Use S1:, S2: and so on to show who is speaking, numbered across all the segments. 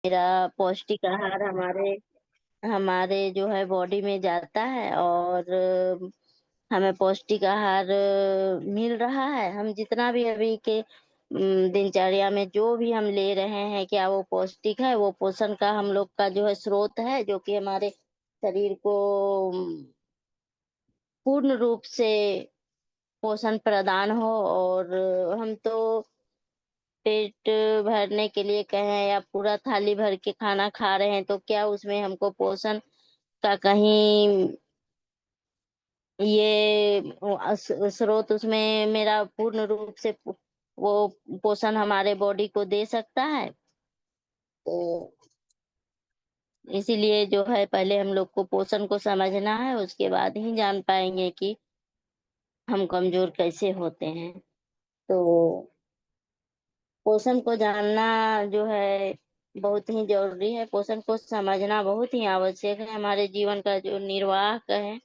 S1: मेरा पौष्टिक आहार हमारे हमारे जो है बॉडी में जाता है, और हमें पौष्टिक आहार मिल रहा है। हम जितना भी अभी के दिनचर्या में जो भी हम ले रहे हैं, क्या वो पौष्टिक है? वो पोषण का हम लोग का जो है स्रोत है, जो कि हमारे शरीर को पूर्ण रूप से पोषण प्रदान हो। और हम तो पेट भरने के लिए कहें या पूरा थाली भर के खाना खा रहे हैं, तो क्या उसमें हमको पोषण का कहीं ये स्रोत उसमें मेरा पूर्ण रूप से वो पोषण हमारे बॉडी को दे सकता है? तो इसीलिए जो है पहले हम लोग को पोषण को समझना है, उसके बाद ही जान पाएंगे कि हम कमजोर कैसे होते हैं। तो पोषण को जानना जो है बहुत ही जरूरी है। पोषण को समझना बहुत ही आवश्यक है। हमारे जीवन का जो निर्वाह कहें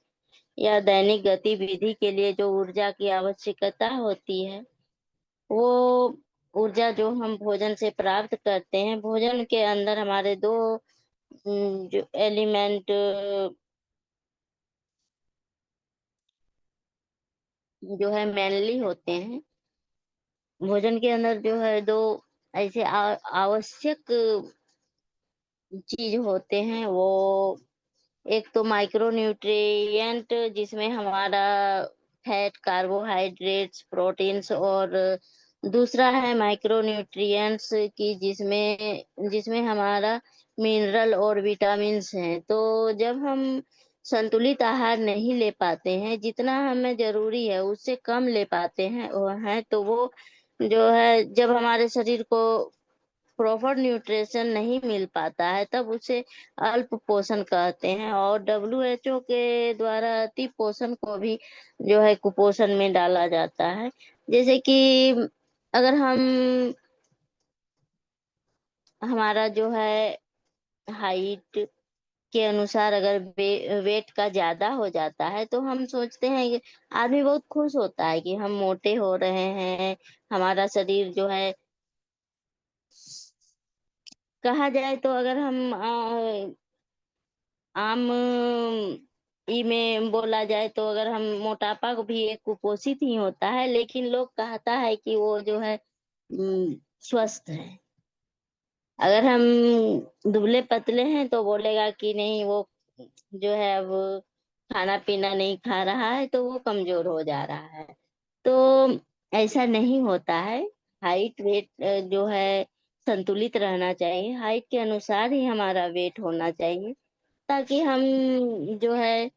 S1: या दैनिक गतिविधि के लिए जो ऊर्जा की आवश्यकता होती है, वो ऊर्जा जो हम भोजन से प्राप्त करते हैं, भोजन के अंदर हमारे दो जो एलिमेंट जो है मेनली होते हैं। भोजन के अंदर जो है दो ऐसे आवश्यक चीज होते हैं। वो एक तो माइक्रो न्यूट्रिएंट, जिसमें हमारा फैट, कार्बोहाइड्रेट्स, प्रोटीन्स, और दूसरा है माइक्रो न्यूट्रिएंट्स की जिसमें जिसमें हमारा मिनरल और विटामिन्स हैं। तो जब हम संतुलित आहार नहीं ले पाते हैं, जितना हमें जरूरी है उससे कम ले पाते हैं वो है, तो वो जो है जब हमारे शरीर को प्रॉपर न्यूट्रिशन नहीं मिल पाता है, तब उसे अल्प पोषण कहते हैं। और WHO के द्वारा अति पोषण को भी जो है कुपोषण में डाला जाता है। जैसे कि अगर हम हमारा जो है हाइट के अनुसार अगर वेट का ज्यादा हो जाता है, तो हम सोचते हैं कि आदमी बहुत खुश होता है कि हम मोटे हो रहे हैं। हमारा शरीर जो है, कहा जाए तो अगर हम आम ई में बोला जाए तो अगर हम मोटापा को भी एक कुपोषित ही होता है, लेकिन लोग कहता है कि वो जो है स्वस्थ है। अगर हम दुबले पतले हैं तो बोलेगा कि नहीं, वो जो है अब खाना पीना नहीं खा रहा है तो वो कमजोर हो जा रहा है। तो ऐसा नहीं होता है। हाइट वेट जो है संतुलित रहना चाहिए। हाइट के अनुसार ही हमारा वेट होना चाहिए, ताकि हम जो है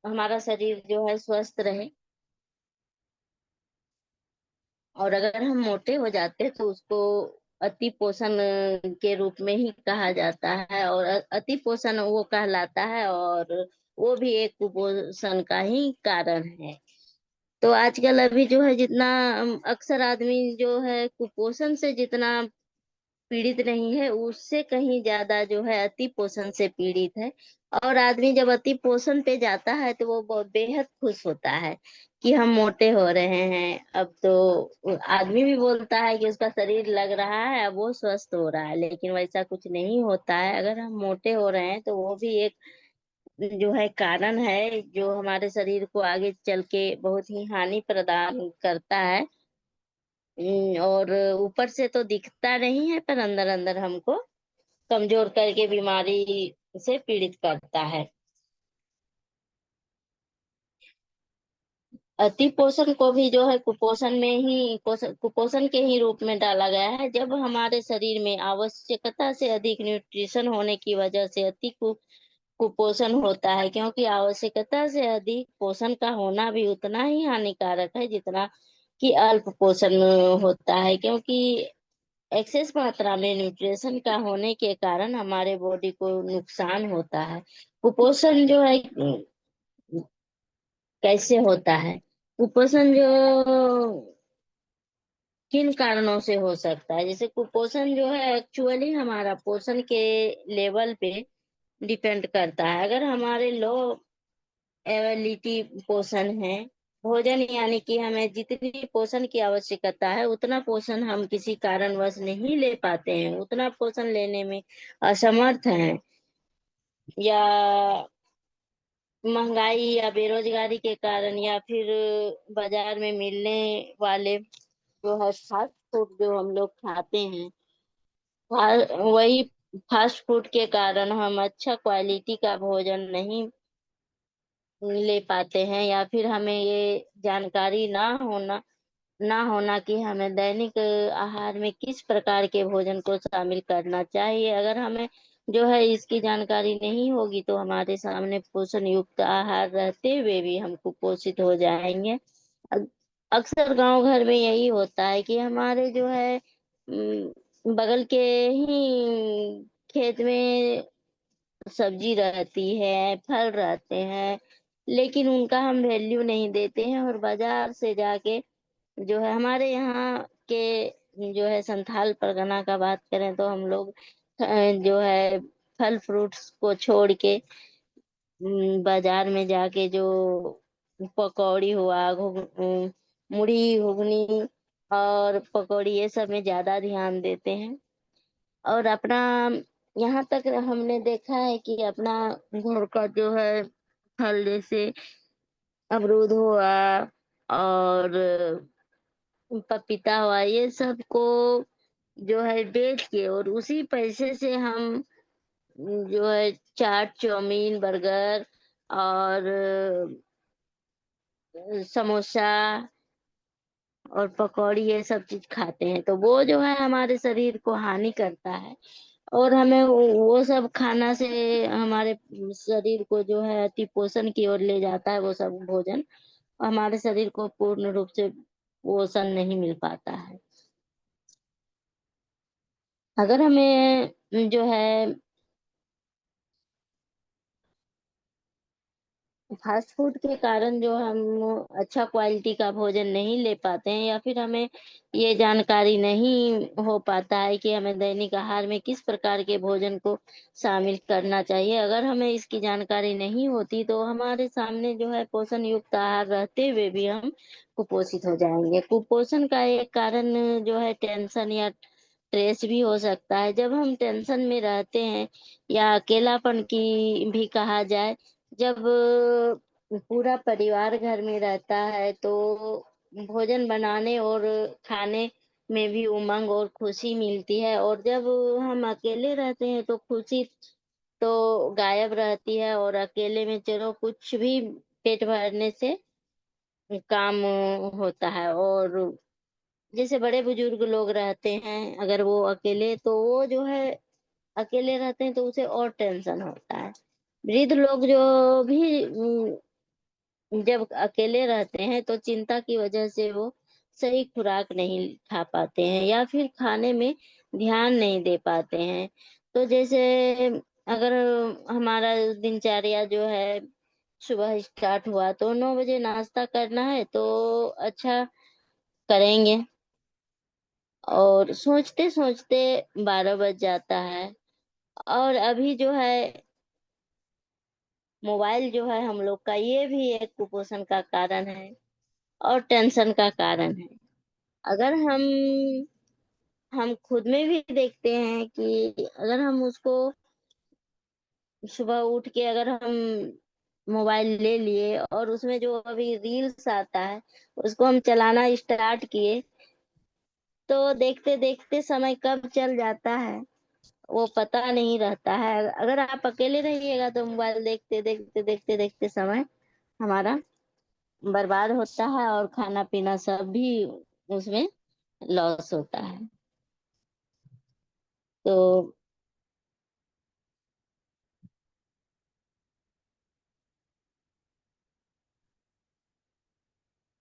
S1: हमारा शरीर जो है स्वस्थ रहे। और अगर हम मोटे हो जाते हैं तो उसको अति पोषण के रूप में ही कहा जाता है, और अति पोषण वो कहलाता है, और वो भी एक कुपोषण का ही कारण है। तो आजकल अभी जो है जितना अक्सर आदमी जो है कुपोषण से जितना पीड़ित नहीं है, उससे कहीं ज्यादा जो है अति पोषण से पीड़ित है। और आदमी जब अति पोषण पे जाता है तो वो बहुत बेहद खुश होता है कि हम मोटे हो रहे हैं। अब तो आदमी भी बोलता है कि उसका शरीर लग रहा है, अब वो स्वस्थ हो रहा है, लेकिन वैसा कुछ नहीं होता है। अगर हम मोटे हो रहे हैं तो वो भी एक जो है कारण है, जो हमारे शरीर को आगे चल के बहुत ही हानि प्रदान करता है। और ऊपर से तो दिखता नहीं है, पर अंदर अंदर हमको कमजोर करके बीमारी से पीड़ित करता है। अति पोषण को भी जो है कुपोषण में ही कुपोषण के ही रूप में डाला गया है। जब हमारे शरीर में आवश्यकता से अधिक न्यूट्रिशन होने की वजह से अति कुपोषण होता है, क्योंकि आवश्यकता से अधिक पोषण का होना भी उतना ही हानिकारक है जितना कि अल्प पोषण होता है। क्योंकि एक्सेस मात्रा में न्यूट्रिशन का होने के कारण हमारे बॉडी को नुकसान होता है। कुपोषण जो है कैसे होता है? कुपोषण जो किन कारणों से हो सकता है? जैसे कुपोषण जो है एक्चुअली हमारा पोषण के लेवल पे डिपेंड करता है। अगर हमारे लो एबिलिटी पोषण है, भोजन यानी कि हमें जितनी पोषण की आवश्यकता है उतना पोषण हम किसी कारणवश नहीं ले पाते हैं, उतना पोषण लेने में असमर्थ हैं, या महंगाई या बेरोजगारी के कारण, या फिर बाजार में मिलने वाले जो है फास्ट फूड जो हम लोग खाते हैं, वही फास्ट फूड के कारण हम अच्छा क्वालिटी का भोजन नहीं ले पाते हैं, या फिर हमें ये जानकारी ना होना कि हमें दैनिक आहार में किस प्रकार के भोजन को शामिल करना चाहिए। अगर हमें जो है इसकी जानकारी नहीं होगी तो हमारे सामने पोषण युक्त आहार रहते हुए भी हम कुपोषित हो जाएंगे। अ- अक्सर गांव घर में यही होता है कि हमारे जो है बगल के ही खेत में सब्जी रहती है, फल रहते हैं, लेकिन उनका हम वैल्यू नहीं देते हैं, और बाजार से जाके जो है हमारे यहाँ के जो है संथाल परगना का बात करें तो हम लोग जो है फल फ्रूट्स को छोड़ के बाजार में जाके जो पकौड़ी हुआ, मुढ़ी घुगनी और पकौड़ी, ये सब में ज्यादा ध्यान देते हैं। और अपना यहाँ तक हमने देखा है कि अपना घर का जो है फल, जैसे अमरूद हुआ और पपीता हुआ, ये सब को जो है बेच के और उसी पैसे से हम जो है चाट चाउमीन बर्गर और समोसा और पकौड़ी ये सब चीज खाते हैं, तो वो जो है हमारे शरीर को हानि करता है। और हमें वो सब खाना से हमारे शरीर को जो है अति पोषण की ओर ले जाता है, वो सब भोजन हमारे शरीर को पूर्ण रूप से पोषण नहीं मिल पाता है। अगर हमें जो है फास्ट फूड के कारण जो हम अच्छा क्वालिटी का भोजन नहीं ले पाते हैं, या फिर हमें ये जानकारी नहीं हो पाता है कि हमें दैनिक आहार में किस प्रकार के भोजन को शामिल करना चाहिए, अगर हमें इसकी जानकारी नहीं होती तो हमारे सामने जो है पोषण युक्त आहार रहते हुए भी हम कुपोषित हो जाएंगे। कुपोषण का एक कारण जो है टेंशन या स्ट्रेस भी हो सकता है। जब हम टेंशन में रहते हैं या अकेलापन की भी कहा जाए, जब पूरा परिवार घर में रहता है तो भोजन बनाने और खाने में भी उमंग और खुशी मिलती है, और जब हम अकेले रहते हैं तो खुशी तो गायब रहती है, और अकेले में चलो कुछ भी पेट भरने से काम होता है। और जैसे बड़े बुजुर्ग लोग रहते हैं, अगर वो अकेले, तो वो जो है अकेले रहते हैं तो उसे और टेंशन होता है। वृद्ध लोग जो भी जब अकेले रहते हैं तो चिंता की वजह से वो सही खुराक नहीं खा पाते हैं, या फिर खाने में ध्यान नहीं दे पाते हैं। तो जैसे अगर हमारा दिनचर्या जो है सुबह स्टार्ट हुआ तो 9 बजे नाश्ता करना है तो अच्छा करेंगे, और सोचते सोचते 12 बज जाता है। और अभी जो है मोबाइल जो है हम लोग का, ये भी एक कुपोषण का कारण है और टेंशन का कारण है। अगर हम खुद में भी देखते हैं कि अगर हम उसको सुबह उठ के अगर हम मोबाइल ले लिए और उसमें जो अभी रील्स आता है उसको हम चलाना स्टार्ट किए, तो देखते देखते समय कब चल जाता है वो पता नहीं रहता है। अगर आप अकेले रहिएगा तो मोबाइल देखते देखते देखते देखते समय हमारा बर्बाद होता है, और खाना पीना सब भी उसमें लॉस होता है। तो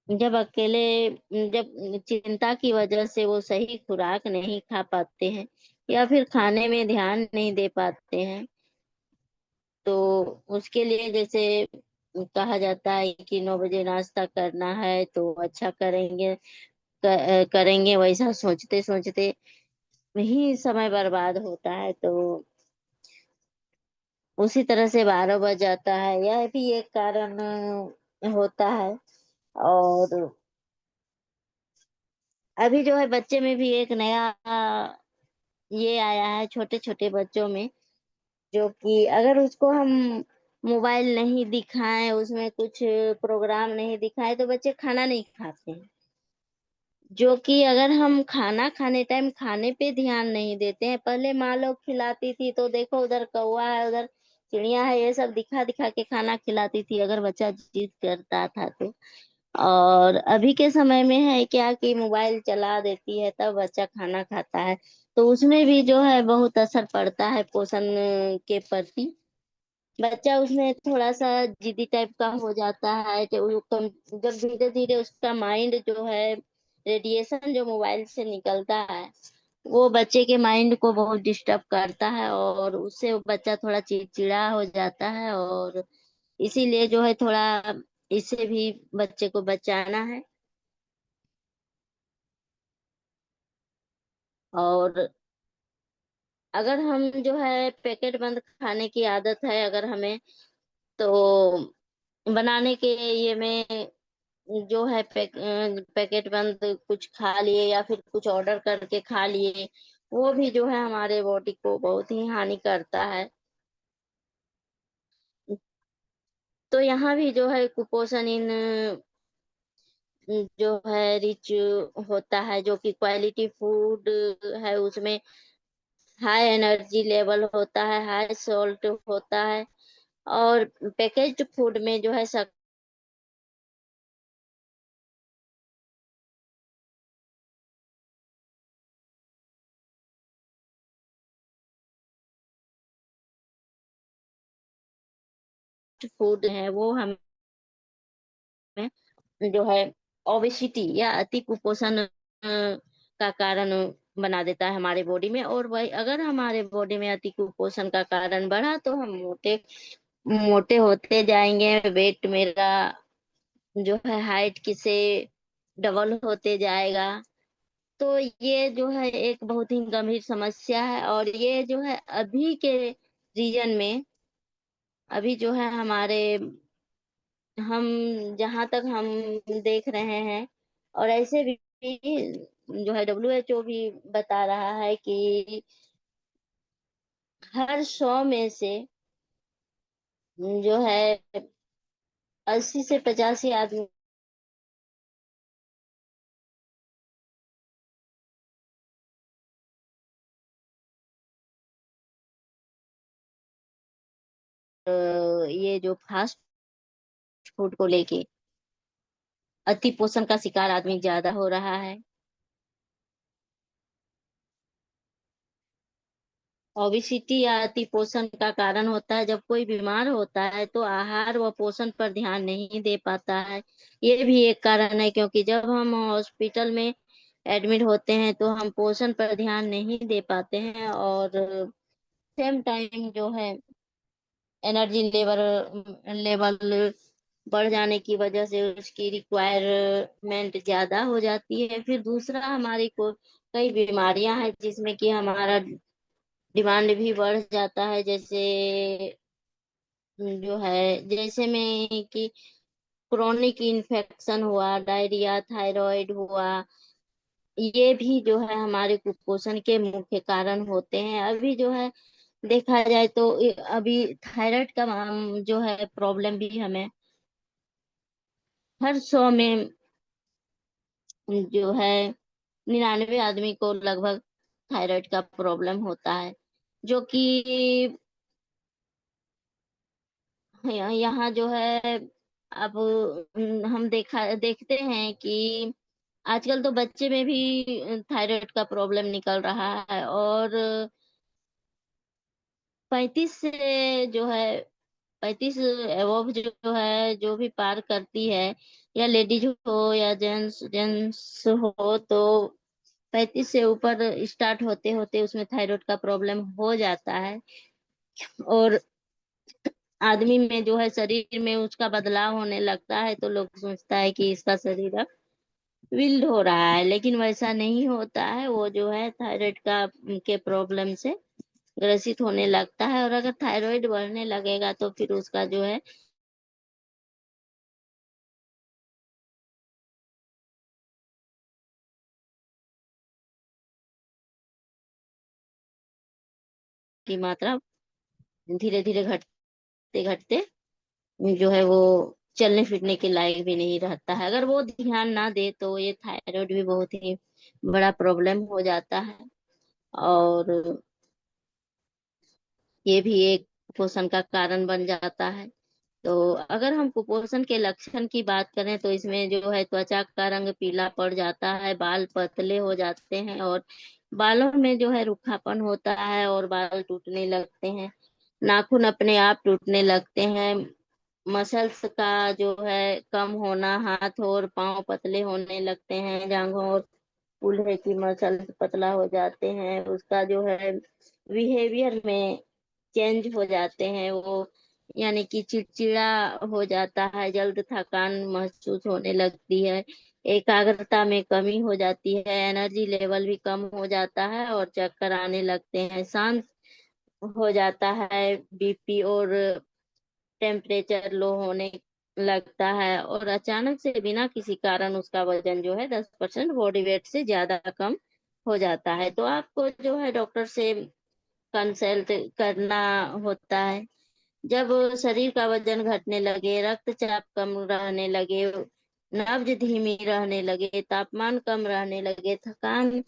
S1: जब अकेले जब चिंता की वजह से वो सही खुराक नहीं खा पाते हैं या फिर खाने में ध्यान नहीं दे पाते हैं, तो उसके लिए जैसे कहा जाता है कि 9 बजे नाश्ता करना है तो अच्छा करेंगे, वैसा सोचते सोचते ही समय बर्बाद होता है, तो उसी तरह से 12 बज जाता है। यह भी एक कारण होता है। और अभी जो है बच्चे में भी एक नया ये आया है छोटे छोटे बच्चों में, जो कि अगर उसको हम मोबाइल नहीं दिखाएं, उसमें कुछ प्रोग्राम नहीं दिखाएं, तो बच्चे खाना नहीं खाते हैं। जो कि अगर हम खाना खाने टाइम खाने पे ध्यान नहीं देते हैं, पहले माँ लोग खिलाती थी तो देखो उधर कौवा है, उधर चिड़िया है, ये सब दिखा दिखा के खाना खिलाती थी अगर बच्चा जिद करता था तो। और अभी के समय में है क्या कि मोबाइल चला देती है तब बच्चा खाना खाता है, तो उसमें भी जो है बहुत असर पड़ता है पोषण के प्रति। बच्चा उसमें थोड़ा सा जिद्दी टाइप का हो जाता है, कि जब धीरे धीरे उसका माइंड जो है, रेडिएशन जो मोबाइल से निकलता है, वो बच्चे के माइंड को बहुत डिस्टर्ब करता है, और उससे वो बच्चा थोड़ा चिड़चिड़ा हो जाता है। और इसीलिए जो है थोड़ा इससे भी बच्चे को बचाना है। और अगर हम जो है पैकेट बंद खाने की आदत है अगर हमें, तो बनाने के ये में जो है पैकेट बंद कुछ खा लिए या फिर कुछ ऑर्डर करके खा लिए, वो भी जो है हमारे बॉडी को बहुत ही हानि करता है। तो यहाँ भी जो है कुपोषण इन जो है रिच होता है, जो कि क्वालिटी फूड है, उसमें हाई एनर्जी लेवल होता है, हाई सॉल्ट होता है। और पैकेज्ड फूड में जो है फूड है वो हमें जो है ओबेसिटी या अति कुपोषण का कारण बना देता है हमारे बॉडी में। और वही अगर हमारे बॉडी में अति कुपोषण का कारण बढ़ा तो हम मोटे मोटे होते जाएंगे, वेट मेरा जो है हाइट किसे डबल होते जाएगा। तो ये जो है एक बहुत ही गंभीर समस्या है, और ये जो है अभी के रीजन में, अभी जो है हमारे, हम जहाँ तक हम देख रहे हैं, और ऐसे भी जो है WHO भी बता रहा है कि हर 100 में से जो है 80 से 85 आदमी ये जो फास्ट फूड को लेके अति पोषण का शिकार आदमी ज्यादा हो रहा है। ओबिसिटी या अति पोषण का कारण होता है जब कोई बीमार होता है तो आहार व पोषण पर ध्यान नहीं दे पाता है। ये भी एक कारण है, क्योंकि जब हम हॉस्पिटल में एडमिट होते हैं तो हम पोषण पर ध्यान नहीं दे पाते हैं, और सेम टाइम जो है एनर्जी लेवल लेवल बढ़ जाने की वजह से उसकी रिक्वायरमेंट ज्यादा हो जाती है। फिर दूसरा हमारी को कई बीमारियां हैं जिसमें कि हमारा डिमांड भी बढ़ जाता है, जैसे जो है जैसे में कि क्रोनिक इन्फेक्शन हुआ, डायरिया, थायराइड हुआ, ये भी जो है हमारे कुपोषण के मुख्य कारण होते हैं। अभी जो है देखा जाए तो अभी थायराइड का जो है प्रॉब्लम भी हमें हर 100 में जो है 99 आदमी को लगभग थायराइड का प्रॉब्लम होता है। जो कि यहाँ जो है अब हम देखते हैं कि आजकल तो बच्चे में भी थायराइड का प्रॉब्लम निकल रहा है। और 35 से जो है 35 एवोव जो है जो भी पार करती है, या लेडीज हो या जेंट्स हो, तो 35 से ऊपर स्टार्ट होते होते उसमें थायराइड का प्रॉब्लम हो जाता है। और आदमी में जो है शरीर में उसका बदलाव होने लगता है, तो लोग सोचता है कि इसका शरीर अब विल्ड हो रहा है, लेकिन वैसा नहीं होता है। वो जो है थायराइड का के प्रॉब्लम से ग्रसित होने लगता है। और अगर थायराइड बढ़ने लगेगा तो फिर उसका जो है की मात्रा धीरे धीरे घटते घटते जो है वो चलने फिरने के लायक भी नहीं रहता है। अगर वो ध्यान ना दे तो ये थायराइड भी बहुत ही बड़ा प्रॉब्लम हो जाता है। और ये भी एक कुपोषण का कारण बन जाता है। तो अगर हम कुपोषण के लक्षण की बात करें तो इसमें जो है त्वचा का रंग पीला पड़ जाता है, बाल पतले हो जाते हैं और बालों में जो है रूखापन होता है और बाल टूटने लगते हैं, नाखून अपने आप टूटने लगते हैं, मसल्स का जो है कम होना, हाथ और पांव पतले होने लगते हैं, जांघों और कूल्हे की मसल्स पतला हो जाते हैं, उसका जो है बिहेवियर में चेंज हो जाते हैं वो, यानी कि चिड़चिड़ा हो जाता है, जल्द थकान महसूस होने लगती है, एकाग्रता में कमी हो जाती है, एनर्जी लेवल भी कम हो जाता है और चक्कर आने लगते हैं, शांत हो जाता है, बीपी और टेम्परेचर लो होने लगता है और अचानक से बिना किसी कारण उसका वजन जो है 10% बॉडी वेट से ज्यादा कम हो जाता है। तो आपको जो है डॉक्टर से कंसल्ट करना होता है। जब शरीर का वजन घटने लगे, रक्तचाप कम रहने लगे, नब्ज धीमी रहने लगे, तापमान कम रहने लगे, थकान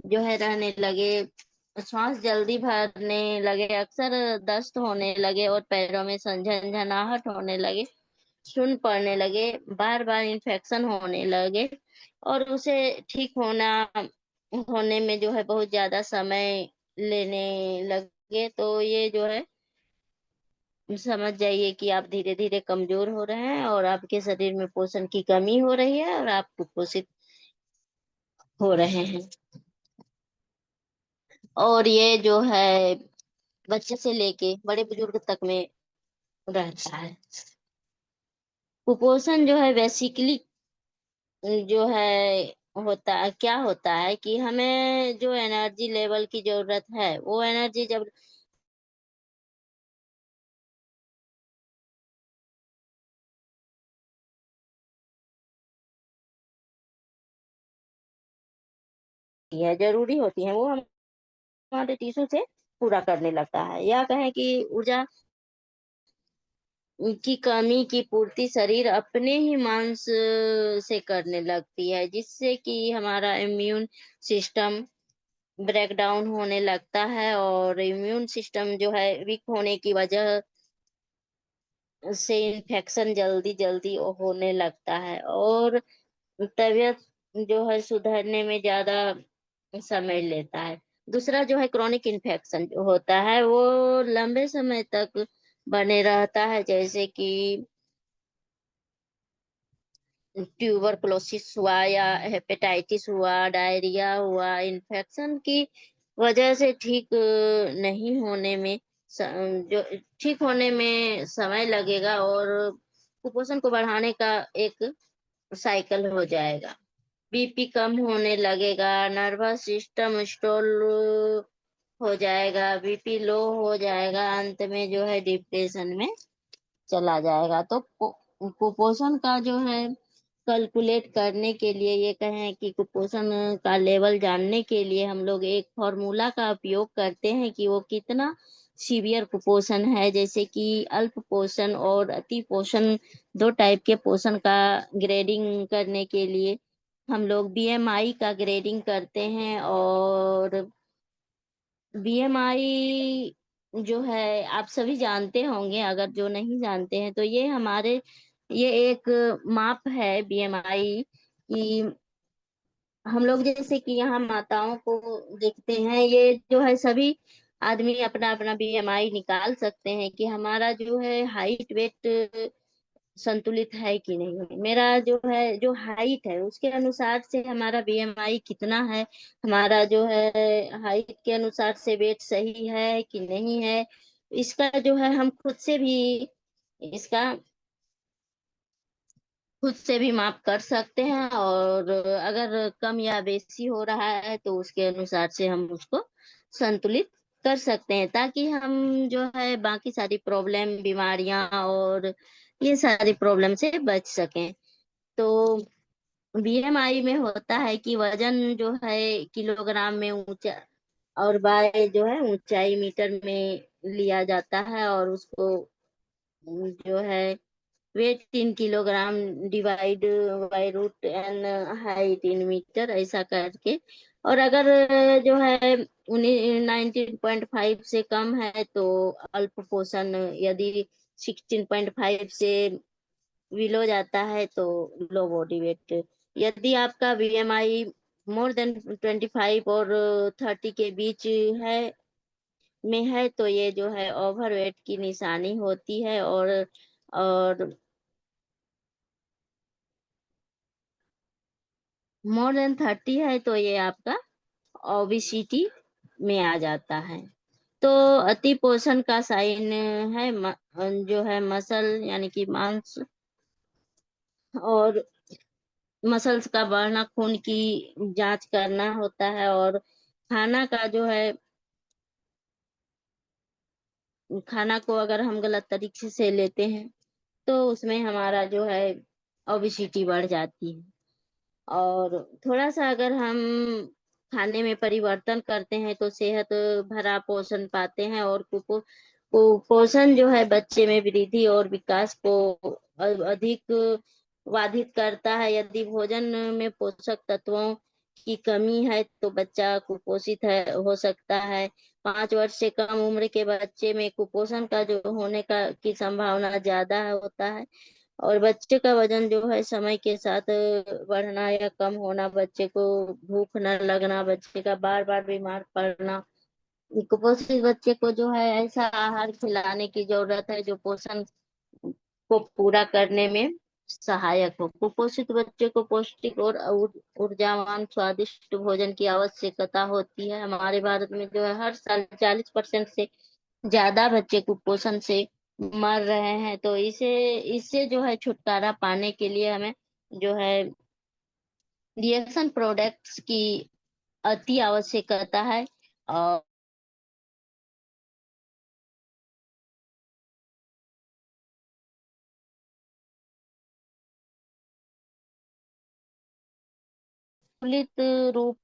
S1: जो है रहने लगे, श्वास जल्दी भरने लगे, अक्सर दस्त होने लगे और पैरों में झंझनाहट होने लगे, सुन पड़ने लगे, बार बार इन्फेक्शन होने लगे और उसे ठीक होने में जो है बहुत ज्यादा समय लेने लगे, तो ये जो है समझ जाइए कि आप धीरे धीरे कमजोर हो रहे हैं और आपके शरीर में पोषण की कमी हो रही है और आप कुपोषित हो रहे हैं। और ये जो है बच्चे से लेके बड़े बुजुर्ग तक में रहता है। कुपोषण जो है बेसिकली जो है होता है, क्या होता है कि हमें जो एनर्जी लेवल की जरूरत है वो एनर्जी जब है जरूरी होती है वो हमारे टीशू से पूरा करने लगता है, या कहें कि ऊर्जा की कमी की पूर्ति शरीर अपने ही मांस से करने लगती है, जिससे कि हमारा इम्यून सिस्टम ब्रेक डाउन होने लगता है और इम्यून सिस्टम जो है वीक होने की वजह से इन्फेक्शन जल्दी जल्दी होने लगता है और तबीयत जो है सुधरने में ज्यादा समय लेता है। दूसरा जो है क्रॉनिक इन्फेक्शन जो होता है वो लंबे समय तक बने रहता है, जैसे कि ट्यूबरकुलोसिस हुआ या हेपेटाइटिस हुआ, डायरिया हुआ, इन्फेक्शन की वजह से ठीक नहीं होने में जो ठीक होने में समय लगेगा और कुपोषण को बढ़ाने का एक साइकिल हो जाएगा। बीपी कम होने लगेगा, नर्वस सिस्टम स्टॉल हो जाएगा, बीपी लो हो जाएगा, अंत में जो है डिप्रेशन में चला जाएगा। तो कुपोषण का जो है कैलकुलेट करने के लिए, ये कहें कि कुपोषण का लेवल जानने के लिए हम लोग एक फॉर्मूला का उपयोग करते हैं कि वो कितना सीवियर कुपोषण है। जैसे कि अल्प पोषण और अति पोषण, दो टाइप के पोषण का ग्रेडिंग करने के लिए हम लोग बीएमआई का ग्रेडिंग करते हैं। और बीएमआई जो है आप सभी जानते होंगे, अगर जो नहीं जानते हैं तो ये एक माप है बीएमआई कि हम लोग जैसे कि यहाँ माताओं को देखते हैं, ये जो है सभी आदमी अपना अपना बीएमआई निकाल सकते हैं कि हमारा जो है हाइट वेट संतुलित है कि नहीं। मेरा जो है जो हाइट है उसके अनुसार से हमारा बीएमआई कितना है, हमारा जो है हाइट के अनुसार से वेट सही है कि नहीं है, इसका जो है हम इसका खुद से भी माप कर सकते हैं। और अगर कम या बेसी हो रहा है तो उसके अनुसार से हम उसको संतुलित कर सकते हैं, ताकि हम जो है बाकी सारी प्रॉब्लम, बीमारियां और ये सारी प्रॉब्लम से बच सकें। तो बीएमआई में होता है कि वजन जो है किलोग्राम में ऊंचा और बाय जो है ऊंचाई मीटर में लिया जाता है, और उसको जो है weight in kilogram divide by root an height in meter, ऐसा करके। और अगर जो है 19.5 से कम है तो अल्प पोषण, यदि 16.5 से बिलो जाता है तो लो बॉडी वेट। यदि आपका बीएमआई मोर देन 25 और 30 के बीच है में है तो ये जो है ओवरवेट की निशानी होती है। और मोर देन 30 है तो ये आपका ओबिसिटी में आ जाता है। तो अति पोषण का साइन है जो है मसल यानी कि मांस, और मसल्स का बढ़ना, खून की जांच करना होता है। और खाना का जो है, खाना को अगर हम गलत तरीके से लेते हैं तो उसमें हमारा जो है ओबिसिटी बढ़ जाती है। और थोड़ा सा अगर हम खाने में परिवर्तन करते हैं तो सेहत भरा पोषण पाते हैं। और कुपोषण जो है बच्चे में वृद्धि और विकास को अधिक बाधित करता है। यदि भोजन में पोषक तत्वों की कमी है तो बच्चा कुपोषित हो सकता है। 5 वर्ष से कम उम्र के बच्चे में कुपोषण का जो होने का की संभावना ज्यादा होता है। और बच्चे का वजन जो है समय के साथ बढ़ना या कम होना, बच्चे को भूख न लगना, बच्चे का बार बार बीमार पड़ना, कुपोषित बच्चे को जो है ऐसा आहार खिलाने की जरूरत है जो पोषण को पूरा करने में सहायक हो। कुपोषित बच्चे को पौष्टिक और ऊर्जावान स्वादिष्ट भोजन की आवश्यकता होती है। हमारे भारत में जो है हर साल 40% से ज्यादा बच्चे कुपोषण से मर रहे हैं। तो इसे इससे जो है छुटकारा पाने के लिए हमें जो है रिएक्शन प्रोडक्ट्स की अति आवश्यकता है। और संतुलित रूप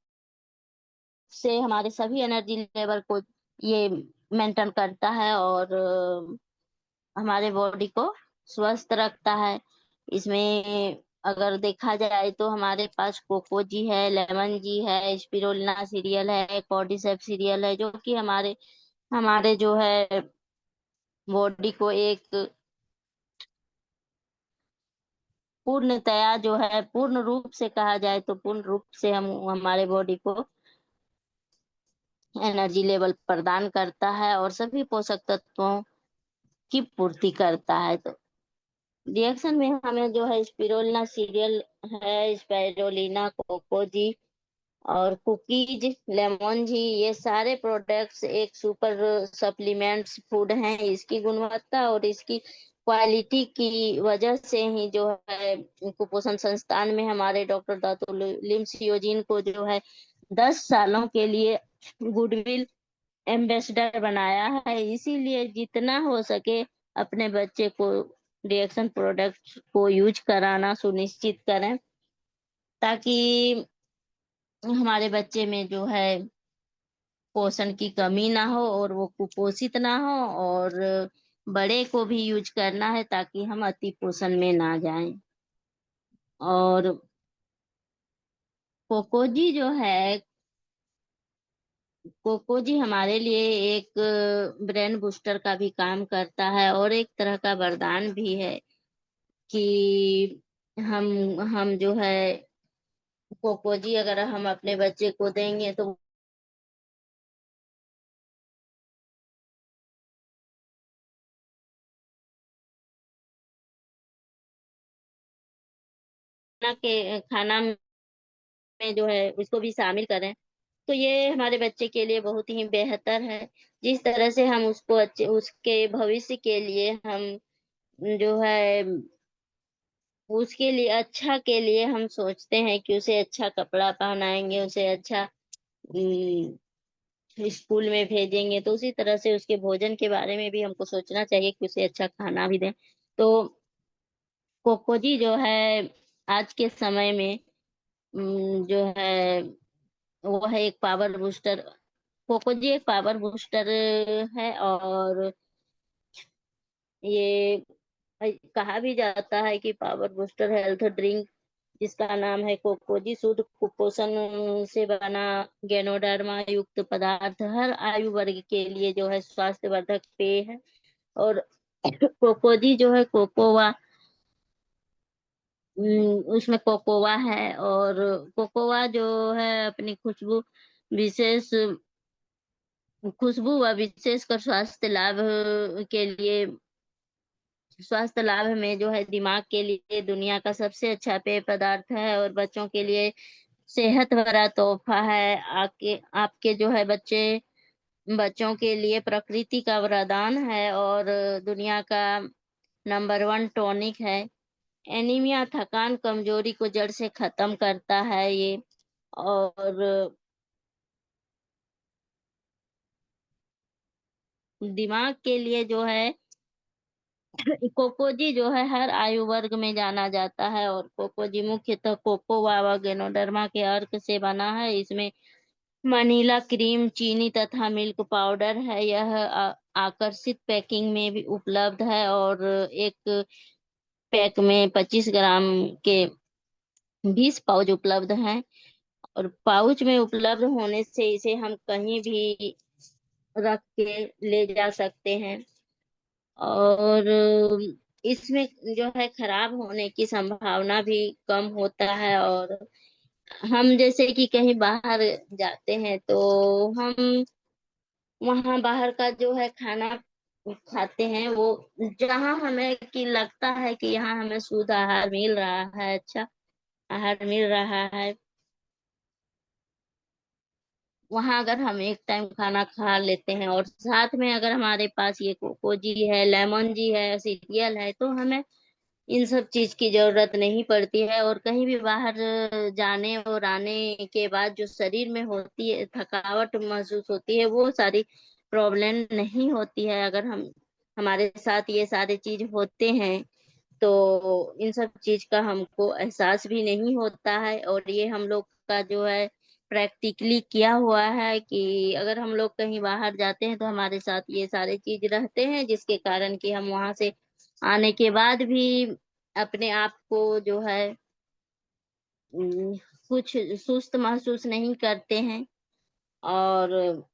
S1: से हमारे सभी एनर्जी लेवल को ये मेंटेन करता है, और हमारे बॉडी को स्वस्थ रखता है। इसमें अगर देखा जाए तो हमारे पास कोकोजी है, लेमन जी है, स्पिरुलिना सीरियल है, कॉर्डिसेप सीरियल है, जो कि हमारे हमारे जो है बॉडी को एक पूर्णतया जो है, पूर्ण रूप से कहा जाए तो पूर्ण रूप से हम हमारे बॉडी को एनर्जी लेवल प्रदान करता है और सभी पोषक तत्वों की पूर्ति करता है। तो रिएक्शन में हमें जो है स्पिरुलिना सीरियल है, स्पाइरुलिना, कोकोजी और कुकीज, लेमन जी, ये सारे प्रोडक्ट्स एक सुपर सप्लीमेंट्स फूड हैं। इसकी गुणवत्ता और इसकी क्वालिटी की वजह से ही जो है कुपोषण संस्थान में हमारे डॉक्टर दातुल लिमसियोजिन को जो है 10 सालों के लिए गुडविल एम्बेसडर बनाया है। इसीलिए जितना हो सके अपने बच्चे को रिएक्शन प्रोडक्ट को यूज कराना सुनिश्चित करें, ताकि हमारे बच्चे में जो है पोषण की कमी ना हो और वो कुपोषित ना हो। और बड़े को भी यूज करना है ताकि हम अति पोषण में ना जाएं। और कोकोजी जो है, कोकोजी हमारे लिए एक ब्रेन बूस्टर का भी काम करता है और एक तरह का वरदान भी है कि हम जो है कोकोजी अगर हम अपने बच्चे को देंगे तो खाना में जो है उसको भी शामिल करें तो ये हमारे बच्चे के लिए बहुत ही बेहतर है। जिस तरह से हम उसको अच्छे उसके भविष्य के लिए हम जो है उसके लिए अच्छा के लिए हम सोचते हैं कि उसे अच्छा कपड़ा पहनाएंगे, उसे अच्छा स्कूल में भेजेंगे, तो उसी तरह से उसके भोजन के बारे में भी हमको सोचना चाहिए कि उसे अच्छा खाना भी दें। तो कोकोजी जो है आज के समय में जो है वो है एक पावर बूस्टर कोकोजी एक पावर बूस्टर है, और ये कहा भी जाता है कि पावर बूस्टर हेल्थ ड्रिंक, जिसका नाम है कोकोजी, शुद्ध कुपोषण से बना गैनोडर्मा युक्त पदार्थ हर आयु वर्ग के लिए जो है स्वास्थ्यवर्धक पेय है। और कोकोजी जो है कोकोवा, उसमें कोकोवा है, और कोकोवा जो है अपनी विशेष खुशबू व विशेषकर के लिए स्वास्थ्य लाभ में जो है दिमाग के लिए दुनिया का सबसे अच्छा पेय पदार्थ है, और बच्चों के लिए सेहत भरा तोहफा है। आके आपके जो है बच्चों के लिए प्रकृति का वरदान है, और दुनिया का नंबर 1 टॉनिक है। एनीमिया, थकान, कमजोरी को जड़ से खत्म करता है ये। और दिमाग के लिए जो है कोकोजी जो है हर आयु वर्ग में जाना जाता है, और कोकोजी मुख्यतः कोको वावा गेनोडर्मा के अर्क से बना है। इसमें वनीला क्रीम, चीनी तथा मिल्क पाउडर है। यह आकर्षित पैकिंग में भी उपलब्ध है, और एक पैक में 25 ग्राम के 20 पाउच उपलब्ध हैं। और पाउच में उपलब्ध होने से इसे हम कहीं भी रख के ले जा सकते हैं। और इसमें जो है खराब होने की संभावना भी कम होता है। और हम जैसे कि कहीं बाहर जाते हैं तो हम वहाँ बाहर का जो है खाना खाते हैं, वो जहाँ हमें कि लगता है कि यहाँ हमें शुद्ध आहार मिल रहा है, अच्छा आहार मिल रहा है, वहां अगर हम एक टाइम खाना खा लेते हैं और साथ में अगर हमारे पास ये कोको जी है, लेमन जी है, सीरियल है, तो हमें इन सब चीज की जरूरत नहीं पड़ती है। और कहीं भी बाहर जाने और आने के बाद जो शरीर में होती है थकावट महसूस होती है, वो सारी प्रॉब्लम नहीं होती है अगर हम हमारे साथ ये सारे चीज होते हैं। तो इन सब चीज का हमको एहसास भी नहीं होता है। और ये हम लोग का जो है प्रैक्टिकली किया हुआ है कि अगर हम लोग कहीं बाहर जाते हैं तो हमारे साथ ये सारे चीज रहते हैं, जिसके कारण कि हम वहां से आने के बाद भी अपने आप को जो है उम, कुछ सुस्त महसूस नहीं करते हैं। और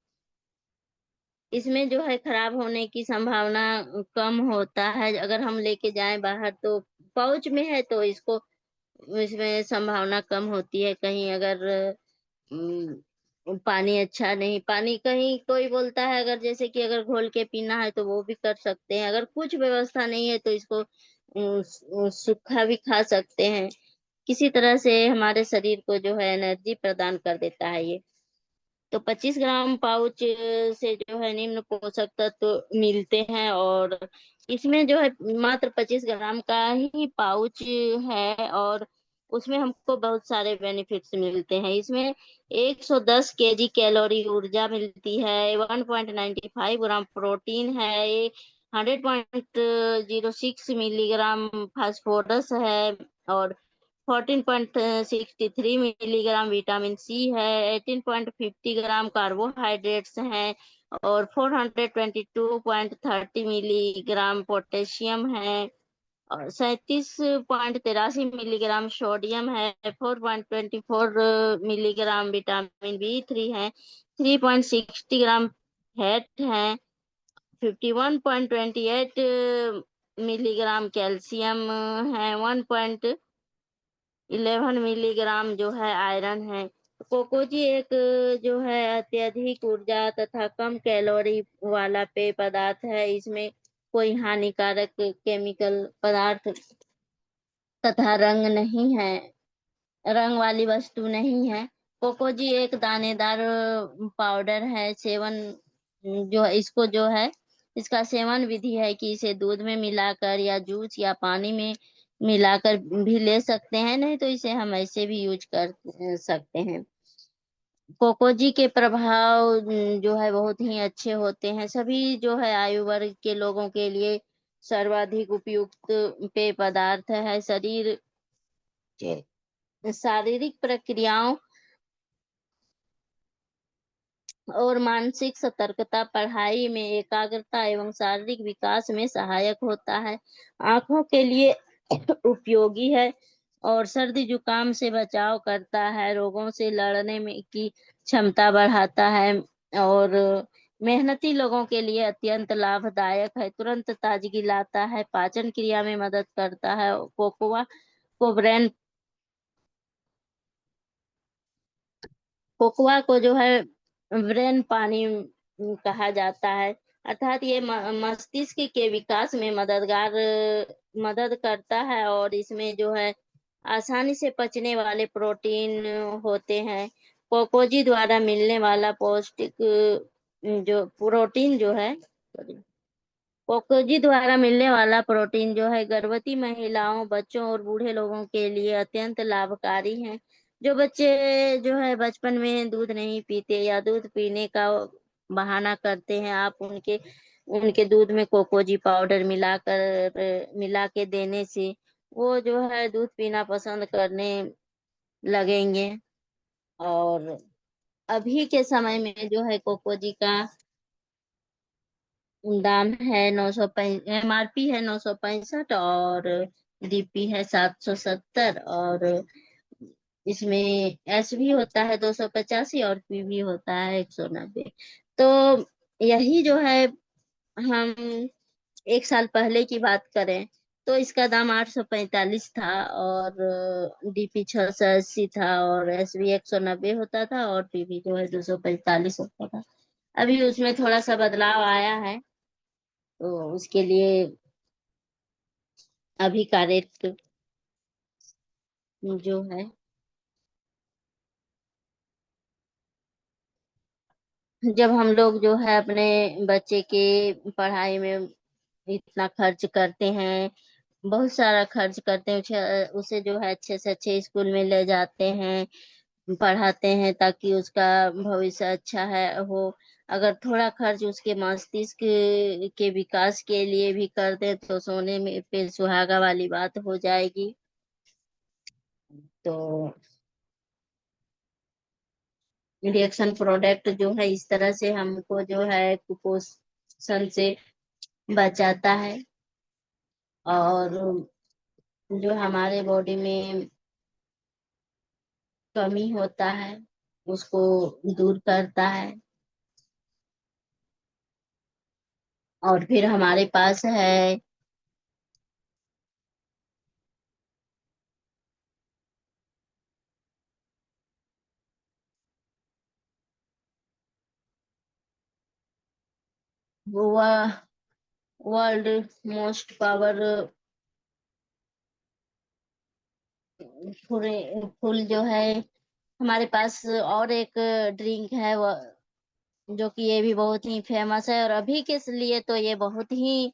S1: इसमें जो है खराब होने की संभावना कम होता है अगर हम लेके जाएं बाहर। तो पाउच में है तो इसको इसमें संभावना कम होती है। कहीं अगर पानी अच्छा नहीं, पानी कहीं कोई बोलता है अगर जैसे कि अगर घोल के पीना है तो वो भी कर सकते हैं। अगर कुछ व्यवस्था नहीं है तो इसको सूखा भी खा सकते हैं। किसी तरह से हमारे शरीर को जो है एनर्जी प्रदान कर देता है ये। तो 25 ग्राम पाउच से जो है निम्न पोषक तत्व मिलते हैं। और इसमें जो है मात्र 25 ग्राम का ही पाउच है, और उसमें हमको बहुत सारे बेनिफिट्स मिलते हैं। इसमें 110 केजी कैलोरी ऊर्जा मिलती है, 1.95 ग्राम प्रोटीन है, 100.06 मिलीग्राम फास्फोरस है, और 14.63 मिलीग्राम विटामिन सी है, 18.50 ग्राम कार्बोहाइड्रेट्स हैं, और 422.30 मिलीग्राम पोटेशियम है, और 37.83 मिलीग्राम सोडियम है, 4.24 मिलीग्राम विटामिन B3 है, 3.60 ग्राम फैट है, 51.28 मिलीग्राम कैल्शियम है, 1.11 मिलीग्राम जो है आयरन है। कोकोजी एक जो है अत्यधिक ऊर्जा तथा कम कैलोरी वाला पेय पदार्थ है। इसमें कोई हानिकारक केमिकल पदार्थ तथा रंग वाली वस्तु नहीं है। कोकोजी एक दानेदार पाउडर है। सेवन जो है इसको जो है इसका सेवन विधि है कि इसे दूध में मिलाकर या जूस या पानी में मिलाकर भी ले सकते हैं, नहीं तो इसे हम ऐसे भी यूज कर सकते हैं। कोकोजी के प्रभाव जो है बहुत ही अच्छे होते हैं। सभी जो है आयु वर्ग के लोगों के लिए सर्वाधिक उपयुक्त पेय पदार्थ है। शरीर के शारीरिक प्रक्रियाओं और मानसिक सतर्कता, पढ़ाई में एकाग्रता एवं शारीरिक विकास में सहायक होता है। आंखों के लिए उपयोगी है और सर्दी जुकाम से बचाव करता है, रोगों से लड़ने में की क्षमता बढ़ाता है और मेहनती लोगों के लिए अत्यंत लाभदायक है। तुरंत ताजगी लाता है, पाचन क्रिया में मदद करता है। कोकोआ को ब्रेन कोकोआ को जो है ब्रेन पानी कहा जाता है, अर्थात ये मस्तिष्क के विकास में मदद करता है और इसमें जो है आसानी से पचने वाले प्रोटीन होते हैं। कोकोजी द्वारा मिलने वाला पौष्टिक जो प्रोटीन जो है कोकोजी द्वारा मिलने वाला प्रोटीन जो है गर्भवती महिलाओं, बच्चों और बूढ़े लोगों के लिए अत्यंत लाभकारी है। जो बच्चे जो है बचपन में दूध नहीं पीते या दूध पीने का बहाना करते हैं, आप उनके उनके दूध में कोकोजी पाउडर मिला के देने से वो जो है दूध पीना पसंद करने लगेंगे। और अभी के समय में जो है कोकोजी का दाम है 965, MRP है 965 और DP है 770 और इसमें S भी होता है 285 और P भी होता है 190। तो यही जो है हम 1 साल पहले की बात करें तो इसका दाम 845 था और DP 680 था और SV 190 होता था और PV जो है 245 होता था। अभी उसमें थोड़ा सा बदलाव आया है, तो उसके लिए अभी का रेट जो है, जब हम लोग जो है अपने बच्चे के पढ़ाई में इतना खर्च करते हैं, बहुत सारा खर्च करते हैं, उसे जो है अच्छे से अच्छे स्कूल में ले जाते हैं, पढ़ाते हैं ताकि उसका भविष्य अच्छा है हो। अगर थोड़ा खर्च उसके मस्तिष्क के विकास के लिए भी कर दे तो सोने में पे सुहागा वाली बात हो जाएगी। तो रिएक्शन प्रोडक्ट जो है इस तरह से हमको जो है कुपोषण से बचाता है और जो हमारे बॉडी में कमी होता है उसको दूर करता है। और फिर हमारे पास है world most power full full जो है हमारे पास और एक ड्रिंक है वो, जो कि ये भी बहुत ही फेमस है और अभी के लिए तो ये बहुत ही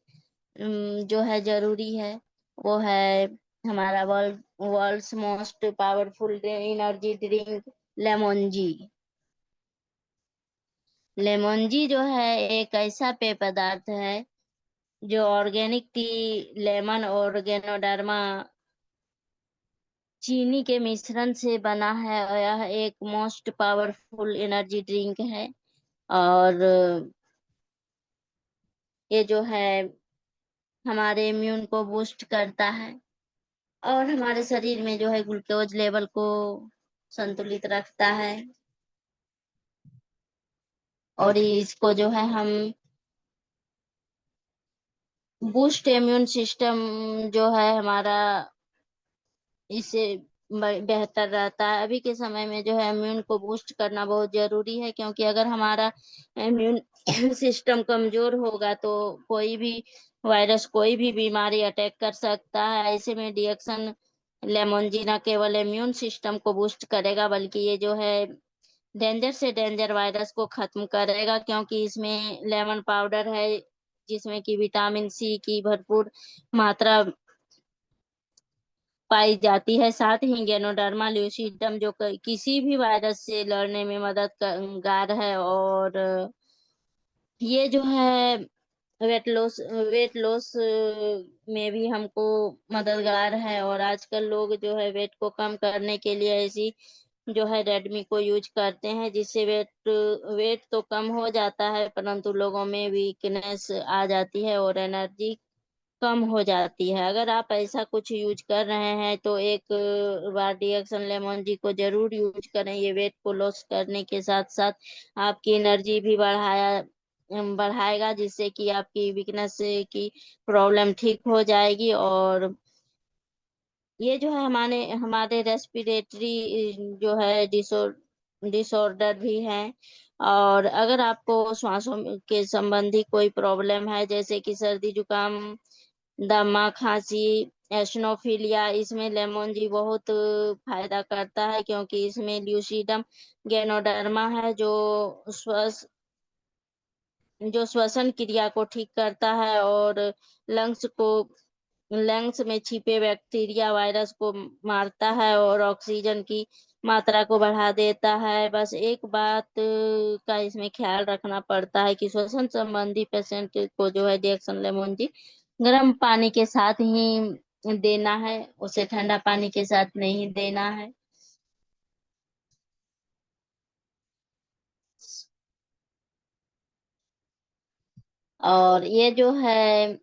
S1: जो है जरूरी है। वो है हमारा world's most powerful energy drink lemon G. Lemon G जो है एक ऐसा पेय पदार्थ है जो ऑर्गेनिक टी, लेमन और ऑर्गेनोडर्मा चीनी के मिश्रण से बना है और यह एक मोस्ट पावरफुल एनर्जी ड्रिंक है। और ये जो है हमारे इम्यून को बूस्ट करता है और हमारे शरीर में जो है ग्लूकोज लेवल को संतुलित रखता है। और इसको जो है हम बूस्ट इम्यून सिस्टम जो है हमारा, इससे बेहतर रहता है। अभी के समय में जो है इम्यून को बूस्ट करना बहुत जरूरी है, क्योंकि अगर हमारा इम्यून सिस्टम कमजोर होगा तो कोई भी वायरस, कोई भी बीमारी अटैक कर सकता है। ऐसे में डिएक्शन लेमन जी न केवल इम्यून सिस्टम को बूस्ट करेगा बल्कि ये जो है डेंजर से डेंजर वायरस को खत्म करेगा, क्योंकि इसमें लेमन पाउडर है जिसमें कि विटामिन सी की भरपूर मात्रा पाई जाती है। साथ ही गेनोडर्मा ल्यूसिडम जो किसी भी वायरस से लड़ने में मददगार है और ये जो है वेट लॉस में भी हमको मददगार है। और आजकल लोग जो है वेट को कम करने के लिए ऐसी जो है रेडमी को यूज करते हैं, जिससे वेट वेट तो कम हो जाता है, परंतु लोगों में वीकनेस आ जाती है और एनर्जी कम हो जाती है। अगर आप ऐसा कुछ यूज कर रहे हैं तो एक बार डिएक्सन लेमन जी को जरूर यूज करें। ये वेट को लॉस करने के साथ साथ आपकी एनर्जी भी बढ़ाएगा, जिससे कि आपकी वीकनेस की प्रॉब्लम ठीक हो जाएगी। और ये जो है हमारे हमारे रेस्पिरेटरी जो है डिसऑर्डर भी हैं। और अगर आपको सांसों के संबंधी कोई प्रॉब्लम है, जैसे कि सर्दी जुकाम, दमा, खांसी, एशनोफिलिया, इसमें लेमन जी बहुत फायदा करता है, क्योंकि इसमें ल्यूसीडम गैनोडर्मा है, जो श्वसन क्रिया को ठीक करता है और लंग्स को लंग्स में छिपे बैक्टीरिया वायरस को मारता है और ऑक्सीजन की मात्रा को बढ़ा देता है। बस एक बात का इसमें ख्याल रखना पड़ता है कि श्वसन संबंधी पेशेंट को जो है डिएक्सन लेमन जी गर्म पानी के साथ ही देना है, उसे ठंडा पानी के साथ नहीं देना है। और ये जो है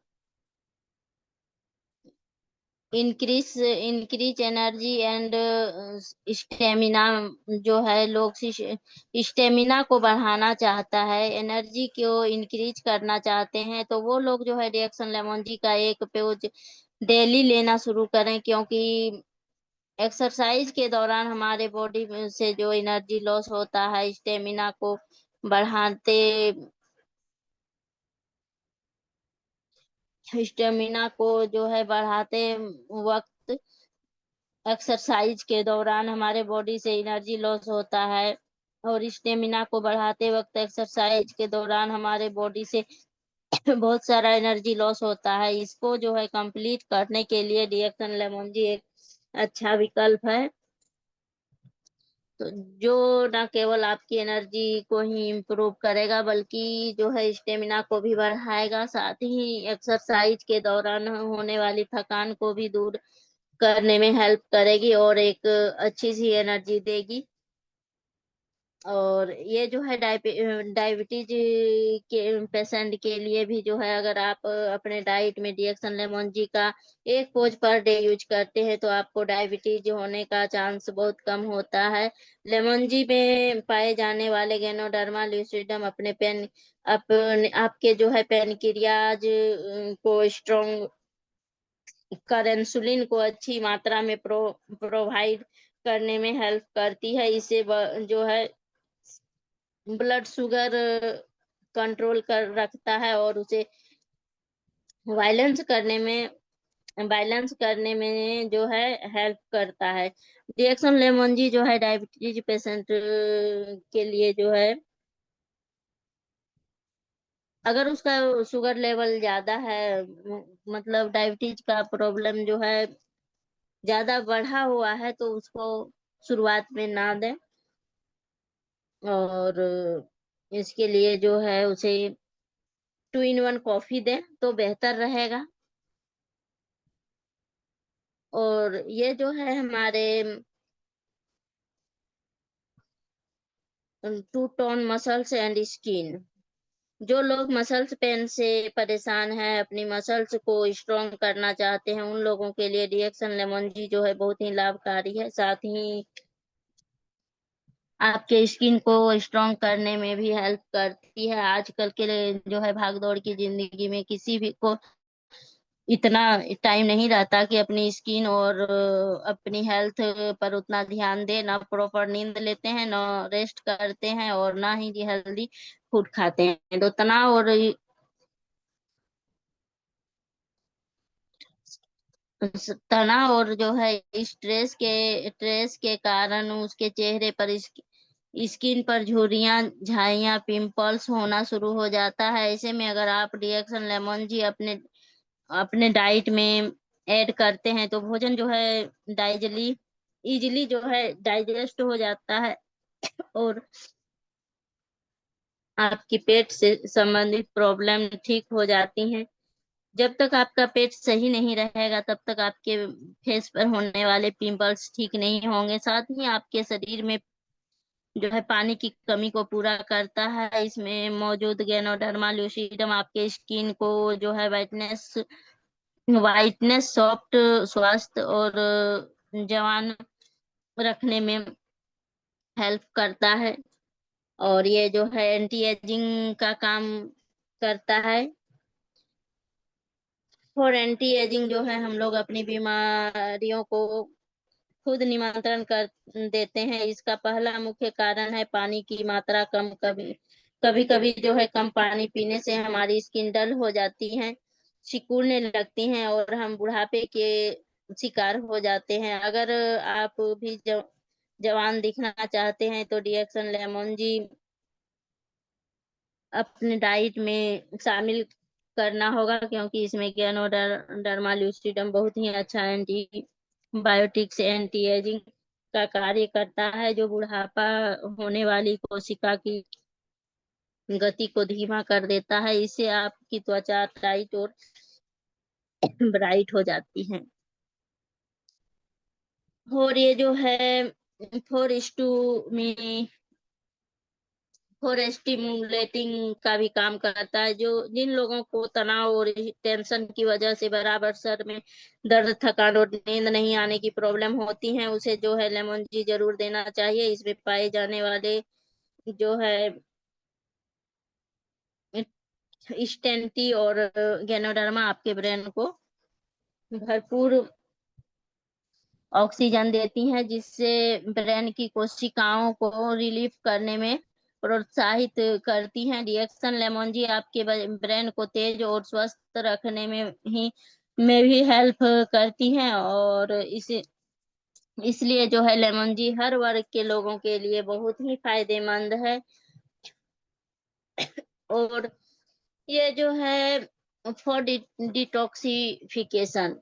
S1: इंक्रीज एनर्जी एंड स्टेमिना, जो है लोग स्टेमिना को बढ़ाना चाहता है, एनर्जी को इंक्रीज करना चाहते हैं, तो वो लोग जो है रिएक्शन लेमन जी का एक पेज डेली लेना शुरू करें, क्योंकि एक्सरसाइज के दौरान हमारे बॉडी से जो एनर्जी लॉस होता है, स्टेमिना को जो है बढ़ाते वक्त एक्सरसाइज के दौरान हमारे बॉडी से एनर्जी लॉस होता है, और स्टेमिना को बढ़ाते वक्त एक्सरसाइज के दौरान हमारे बॉडी से बहुत सारा एनर्जी लॉस होता है। इसको जो है कंप्लीट करने के लिए डिएक्सन लेमन जी एक अच्छा विकल्प है। तो जो ना केवल आपकी एनर्जी को ही इम्प्रूव करेगा, बल्कि जो है स्टेमिना को भी बढ़ाएगा, साथ ही एक्सरसाइज के दौरान होने वाली थकान को भी दूर करने में हेल्प करेगी और एक अच्छी सी एनर्जी देगी। और ये जो है डायबिटीज के पेशेंट के लिए भी जो है, अगर आप अपने डाइट में डिएक्सन लेमन जी का एक पोज पर डे यूज करते हैं, तो आपको डायबिटीज होने का चांस बहुत कम होता है। लेमन जी में पाए जाने वाले गैनोडर्मा ल्यूसिडम अपने आपके जो है पेनक्रियाज को स्ट्रोंग कर इंसुलिन को अच्छी मात्रा में प्रोवाइड करने में हेल्प करती है। जो है ब्लड शुगर कंट्रोल कर रखता है और उसे वायलेंस करने में बैलेंस करने में जो है हेल्प करता है। डिएक्सन लेमन जी जो है डायबिटीज पेशेंट के लिए जो है, अगर उसका शुगर लेवल ज्यादा है, मतलब डायबिटीज का प्रॉब्लम जो है ज्यादा बढ़ा हुआ है, तो उसको शुरुआत में ना दें। और इसके लिए जो है उसे 2 in 1 कॉफी दें तो बेहतर रहेगा। और ये जो है हमारे to tone muscles and skin, जो लोग मसल्स पेन से परेशान हैं, अपनी मसल्स को स्ट्रॉन्ग करना चाहते हैं, उन लोगों के लिए डिएक्सन लेमन जी जो है बहुत ही लाभकारी है। साथ ही आपके स्किन को स्ट्रॉन्ग करने में भी हेल्प करती है। आजकल के जो है भागदौड़ की जिंदगी में किसी भी को इतना टाइम नहीं रहता कि अपनी स्किन और अपनी हेल्थ पर उतना ध्यान दे, ना प्रॉपर नींद लेते हैं, ना रेस्ट करते हैं, और ना ही हेल्दी फूड खाते हैं। तो तनाव और जो है स्ट्रेस के कारण उसके चेहरे पर स्किन पर झुर्रियां, झाइयां, पिंपल्स होना शुरू हो जाता है। ऐसे में अगर आप डिएक्सन लेमन जी अपने अपने डाइट में ऐड करते हैं, तो भोजन जो है डाइजली इजिली जो है डाइजेस्ट हो जाता है, और आपकी पेट से संबंधित प्रॉब्लम ठीक हो जाती हैं। जब तक आपका पेट सही नहीं रहेगा तब तक आपके फेस पर होने वाले पिंपल्स ठीक नहीं होंगे। साथ ही आपके शरीर में जो है पानी की कमी को पूरा करता है। इसमें मौजूद गैनोडर्मा लूसीडम आपके स्किन को जो है वाइटनेस सॉफ्ट स्वास्थ्य और जवान रखने में हेल्प करता है। और ये जो है एंटी एजिंग का काम करता है। और एंटी एजिंग जो है हम लोग अपनी बीमारियों को खुद नियंत्रण कर देते हैं। इसका पहला मुख्य कारण है पानी की मात्रा कम। कभी कभी कभी जो है कम पानी पीने से हमारी स्किन डल हो जाती है, सिकुड़ने लगती हैं और हम बुढ़ापे के शिकार हो जाते हैं। अगर आप भी जवान दिखना चाहते हैं तो डिएक्सन लेमन जी अपने डाइट में शामिल करना होगा, क्योंकि इसमें डर्मा लूसिडम बहुत ही अच्छा एंटी बायोटिक्स एंटी एजिंग का कार्य करता है, जो बुढ़ापा होने वाली कोशिका की गति को धीमा कर देता है। इससे आपकी त्वचा टाइट और ब्राइट हो जाती है। और ये जो है फोर इस टू में और स्टिमुलेटिंग का भी काम करता है। जो जिन लोगों को तनाव और टेंशन की वजह से बराबर सर में दर्द, थकान और नींद नहीं आने की प्रॉब्लम होती है, उसे जो है लेमन जी जरूर देना चाहिए। इसमें पाए जाने वाले जो है स्टेंटी और गैनोडर्मा आपके ब्रेन को भरपूर ऑक्सीजन देती हैं, जिससे ब्रेन की कोशिकाओं को रिलीफ करने में प्रोत्साहित करती हैं। रिएक्शन लेमोनजी आपके ब्रेन को तेज और स्वस्थ रखने में भी हेल्प करती हैं। और इसलिए जो है लेमोनजी हर वर्ग के लोगों के लिए बहुत ही फायदेमंद है। और ये जो है for detoxification,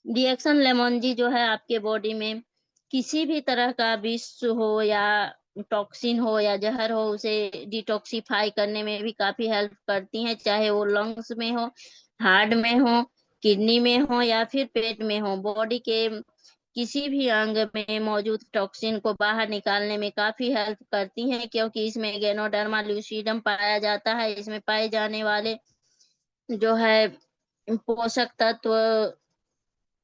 S1: reaction lemon G जो है आपके बॉडी में किसी भी तरह का विष हो या टॉक्सिन हो या जहर हो, उसे डिटॉक्सिफाई करने में भी काफी हेल्प करती हैं। चाहे वो लंग्स में हो, हार्ट में हो, किडनी में हो या फिर पेट में हो, बॉडी के किसी भी अंग में मौजूद टॉक्सिन को बाहर निकालने में काफी हेल्प करती हैं, क्योंकि इसमें गैनोडर्मा लूसिडम पाया जाता है। इसमें पाए जाने वाले जो है पोषक तत्व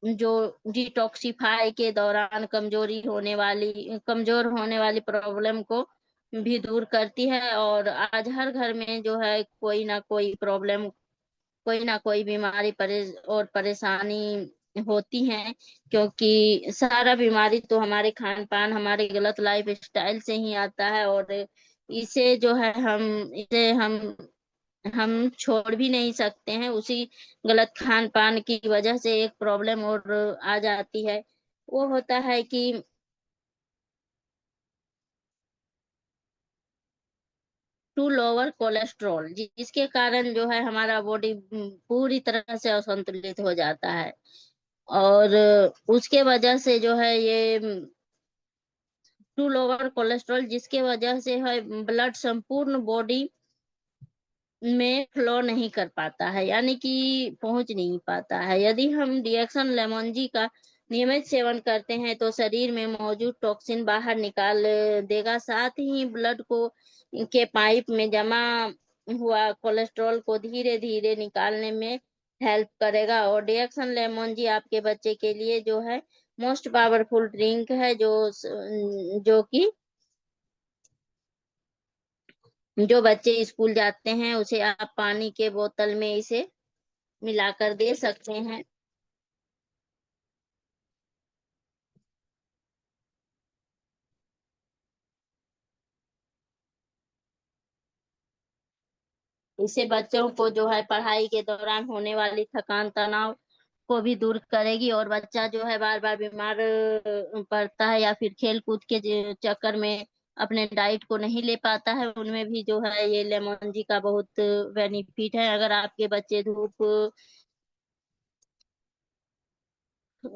S1: जो डिटॉक्सिफाई के दौरान कमजोर होने वाली प्रॉब्लम को भी दूर करती है। और आज हर घर में जो है कोई ना कोई बीमारी और परेशानी होती है, क्योंकि सारा बीमारी तो हमारे खान पान, हमारे गलत लाइफ स्टाइल से ही आता है। और इसे हम छोड़ भी नहीं सकते हैं। उसी गलत खान पान की वजह से एक प्रॉब्लम और आ जाती है, वो होता है कि टू लोअर कोलेस्ट्रॉल, जिसके कारण जो है हमारा बॉडी पूरी तरह से असंतुलित हो जाता है। और उसके वजह से जो है ये टू लोअर कोलेस्ट्रॉल जिसके वजह से है ब्लड संपूर्ण बॉडी में फ्लो नहीं कर पाता है, यानी कि पहुंच नहीं पाता है। यदि हम रिएक्शन लेमोनजी का नियमित सेवन करते हैं तो शरीर में मौजूद टॉक्सिन बाहर निकाल देगा, साथ ही ब्लड को के पाइप में जमा हुआ कोलेस्ट्रॉल को धीरे धीरे निकालने में हेल्प करेगा। और रिएक्शन लेमोनजी आपके बच्चे के लिए जो है मोस्ट पावरफुल ड्रिंक है, जो कि जो बच्चे स्कूल जाते हैं उसे आप पानी के बोतल में इसे मिलाकर दे सकते हैं। इससे बच्चों को जो है पढ़ाई के दौरान होने वाली थकान, तनाव को भी दूर करेगी। और बच्चा जो है बार बार बीमार पड़ता है या फिर खेल कूद के चक्कर में अपने डाइट को नहीं ले पाता है, उनमें भी जो है ये लेमन जी का बहुत बेनिफिट है। अगर आपके बच्चे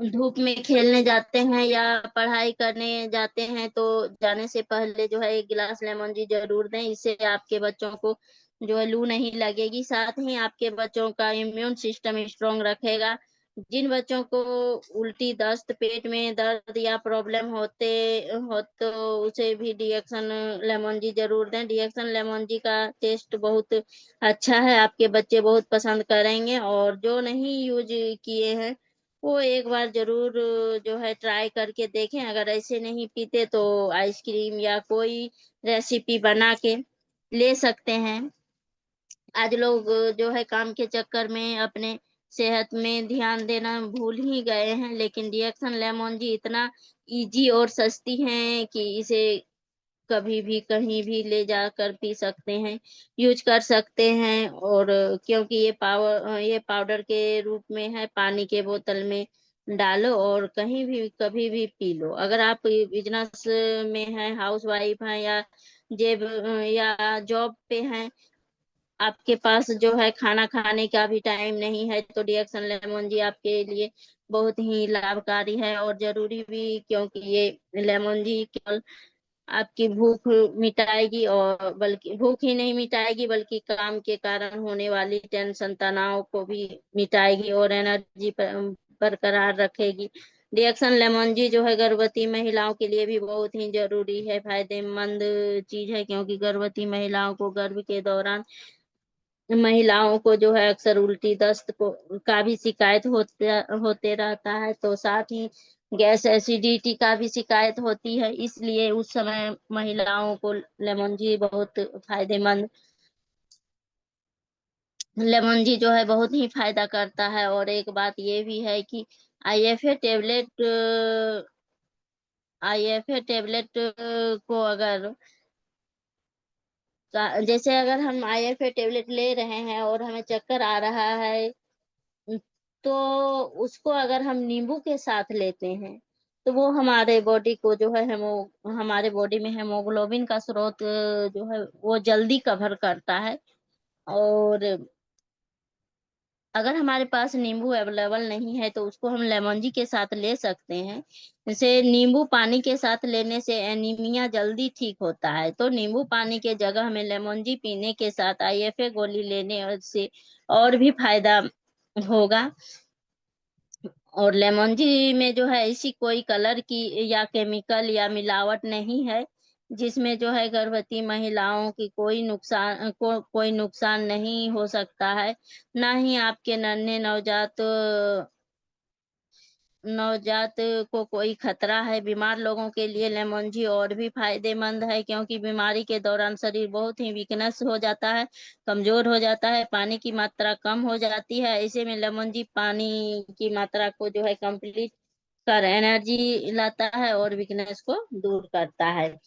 S1: धूप में खेलने जाते हैं या पढ़ाई करने जाते हैं तो जाने से पहले जो है एक गिलास लेमन जी जरूर दें। इससे आपके बच्चों को जो है लू नहीं लगेगी। साथ ही आपके बच्चों का इम्यून सिस्टम स्ट्रांग रखेगा। जिन बच्चों को उल्टी, दस्त, पेट में दर्द या प्रॉब्लम होते हो तो उसे भी डिएक्शन लेमन जी जरूर दें। डिएक्शन लेमन जी का टेस्ट बहुत अच्छा है, आपके बच्चे बहुत पसंद करेंगे। और जो नहीं यूज किए हैं वो एक बार जरूर जो है ट्राई करके देखें। अगर ऐसे नहीं पीते तो आइसक्रीम या कोई रेसिपी बना के ले सकते हैं। आज लोग जो है काम के चक्कर में अपने सेहत में ध्यान देना भूल ही गए हैं, लेकिन रिएक्शन लेमन जी इतना इजी और सस्ती है कि इसे कभी भी कहीं भी ले जाकर पी सकते हैं, यूज कर सकते हैं। और क्योंकि ये पाउडर के रूप में है, पानी के बोतल में डालो और कहीं भी कभी भी पी लो। अगर आप बिजनेस में हैं, हाउस वाइफ हैं या जेब या जॉब पे हैं, आपके पास जो है खाना खाने का भी टाइम नहीं है, तो डिएक्शन लेमन जी आपके लिए बहुत ही लाभकारी है और जरूरी भी। क्योंकि ये लेमन जी केवल आपकी भूख मिटाएगी, और बल्कि भूख ही नहीं मिटाएगी बल्कि काम के कारण होने वाली टेंशन, तनाव को भी मिटाएगी और एनर्जी बरकरार रखेगी। रिएक्शन लेमन जी जो है गर्भवती महिलाओं के लिए भी बहुत ही जरूरी है, फायदेमंद चीज है। क्योंकि गर्भवती महिलाओं को गर्भ के दौरान महिलाओं को जो है अक्सर उल्टी, दस्त का भी शिकायत होते रहता है, तो साथ ही गैस एसिडिटी का भी शिकायत होती है। इसलिए उस समय महिलाओं को लेमन जी बहुत फायदेमंद, लेमन जी जो है बहुत ही फायदा करता है। और एक बात ये भी है कि आईएफए टेबलेट आईएफए टेबलेट को अगर जैसे अगर हम आईएफए टेबलेट ले रहे हैं और हमें चक्कर आ रहा है, तो उसको अगर हम नींबू के साथ लेते हैं तो वो हमारे बॉडी को जो है हमारे बॉडी में हेमोग्लोबिन का स्रोत जो है वो जल्दी कवर करता है। और अगर हमारे पास नींबू अवेलेबल नहीं है तो उसको हम लेमन जी के साथ ले सकते हैं। जैसे नींबू पानी के साथ लेने से एनीमिया जल्दी ठीक होता है, तो नींबू पानी के जगह हमें लेमन जी पीने के साथ आईएफए गोली लेने से और भी फायदा होगा। और लेमन जी में जो है ऐसी कोई कलर की या केमिकल या मिलावट नहीं है, जिसमें जो है गर्भवती महिलाओं की कोई नुकसान नहीं हो सकता है। ना ही आपके नन्हे नवजात को कोई खतरा है। बीमार लोगों के लिए लेमन जी और भी फायदेमंद है, क्योंकि बीमारी के दौरान शरीर बहुत ही वीकनेस हो जाता है, कमजोर हो जाता है, पानी की मात्रा कम हो जाती है। ऐसे में लेमन जी पानी की मात्रा को जो है कंप्लीट कर एनर्जी लाता है और वीकनेस को दूर करता है।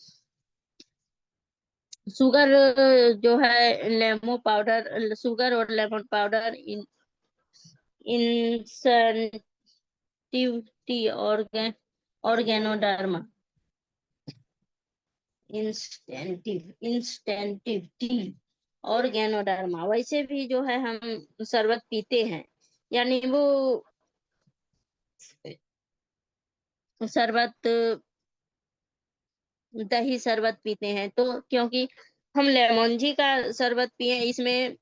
S1: शुगर जो है लेमो पाउडर शुगर और lemon powder incentive tea organoderma instant tea organoderma, वैसे भी जो है हम शरबत पीते हैं, यानी वो शरबत, दही शरबत पीते हैं। तो क्योंकि हम लेमन जी का शरबत पिए, इसमें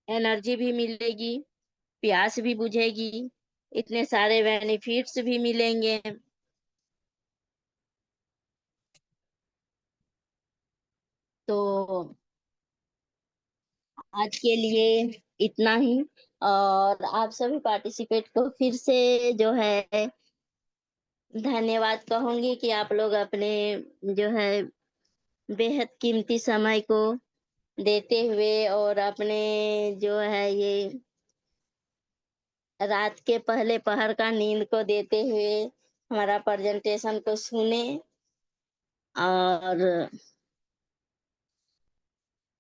S1: एनर्जी भी मिलेगी, प्यास भी बुझेगी, इतने सारे बेनिफिट्स भी मिलेंगे। तो आज के लिए इतना ही। और आप सभी पार्टिसिपेट को फिर से जो है धन्यवाद कहूंगी कि आप लोग अपने जो है बेहद कीमती समय को देते हुए और अपने जो है ये रात के पहले पहर का नींद को देते हुए हमारा प्रेजेंटेशन को सुने। और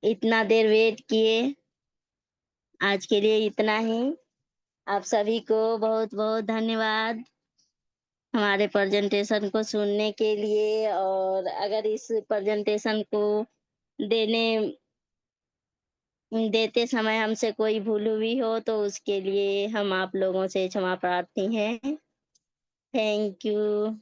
S1: इतना देर वेट किए, आज के लिए इतना ही। आप सभी को बहुत बहुत धन्यवाद हमारे प्रेजेंटेशन को सुनने के लिए। और अगर इस प्रेजेंटेशन को देने देते समय हमसे कोई भूल हुई हो तो उसके लिए हम आप लोगों से क्षमा प्रार्थी हैं। Thank you.